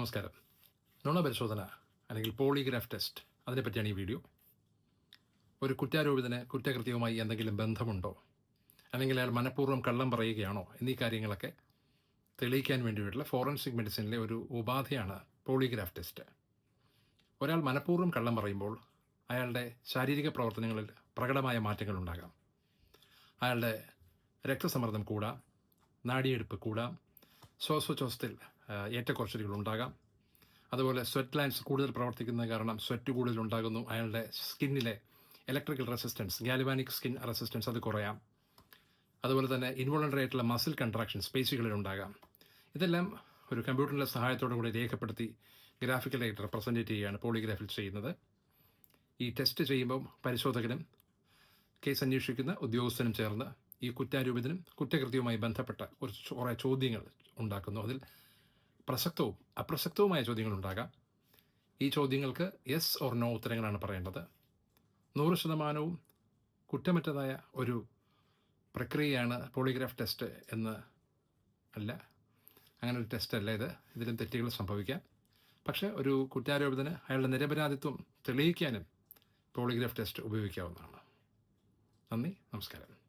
നമസ്കാരം. നുണ പരിശോധന അല്ലെങ്കിൽ പോളിഗ്രാഫ് ടെസ്റ്റ്, അതിനെപ്പറ്റിയാണ് ഈ വീഡിയോ. ഒരു കുറ്റാരോപിതന് കുറ്റകൃത്യവുമായി എന്തെങ്കിലും ബന്ധമുണ്ടോ, അല്ലെങ്കിൽ അയാൾ മനഃപൂർവ്വം കള്ളം പറയുകയാണോ എന്നീ കാര്യങ്ങളൊക്കെ തെളിയിക്കാൻ വേണ്ടിയിട്ടുള്ള ഫോറൻസിക് മെഡിസിനിലെ ഒരു ഉപാധിയാണ് പോളിഗ്രാഫ് ടെസ്റ്റ്. ഒരാൾ മനഃപൂർവ്വം കള്ളം പറയുമ്പോൾ അയാളുടെ ശാരീരിക പ്രവർത്തനങ്ങളിൽ പ്രകടമായ മാറ്റങ്ങൾ ഉണ്ടാകാം. അയാളുടെ രക്തസമ്മർദ്ദം കൂടാം, നാഡിയെടുപ്പ് കൂടാം, ശ്വാസോച്ഛ്വാസത്തിൽ ഏറ്റക്കുറച്ചിലുകൾ ഉണ്ടാകാം. അതുപോലെ സ്വെറ്റ് ഗ്ലാൻഡ്സ് കൂടുതൽ പ്രവർത്തിക്കുന്നത് കാരണം സ്വെറ്റ് കൂടുതൽ ഉണ്ടാകുന്നു. അയാളുടെ സ്കിന്നിലെ electrical resistance, galvanic skin resistance അത് കുറയാം. അതുപോലെ തന്നെ ഇൻവോളണ്ടറി ആയിട്ടുള്ള മസിൽ കൺട്രാക്ഷൻസ് പേശികളിൽ ഉണ്ടാകാം. ഇതെല്ലാം ഒരു കമ്പ്യൂട്ടറിൻ്റെ സഹായത്തോടു കൂടി രേഖപ്പെടുത്തി ഗ്രാഫിക്കലായിട്ട് റെപ്രസെൻറ്റേറ്റ് ചെയ്യുകയാണ് പോളിഗ്രാഫിൽ ചെയ്യുന്നത്. ഈ ടെസ്റ്റ് ചെയ്യുമ്പോൾ പരിശോധകനും കേസ് അന്വേഷിക്കുന്ന ഉദ്യോഗസ്ഥനും ചേർന്ന് ഈ കുറ്റാരോപിതനും കുറ്റകൃത്യവുമായി ബന്ധപ്പെട്ട കുറേ ചോദ്യങ്ങൾ ഉണ്ടാക്കുന്നു. അതിൽ പ്രസക്തവും അപ്രസക്തവുമായ ചോദ്യങ്ങളുണ്ടാകാം. ഈ ചോദ്യങ്ങൾക്ക് യെസ് ഓർ നോ ഉത്തരങ്ങളാണ് പറയേണ്ടത്. 100% കുറ്റമറ്റതായ ഒരു പ്രക്രിയയാണ് പോളിഗ്രാഫ് ടെസ്റ്റ് എന്ന് അല്ല, അങ്ങനെ ഒരു ടെസ്റ്റ് അല്ല ഇത്. ഇതിലും തെറ്റുകൾ സംഭവിക്കാം. പക്ഷേ ഒരു കുറ്റാരോപിതന് അയാളുടെ നിരപരാധിത്വം തെളിയിക്കാനും പോളിഗ്രാഫ് ടെസ്റ്റ് ഉപയോഗിക്കാവുന്നതാണ്. നന്ദി, നമസ്കാരം.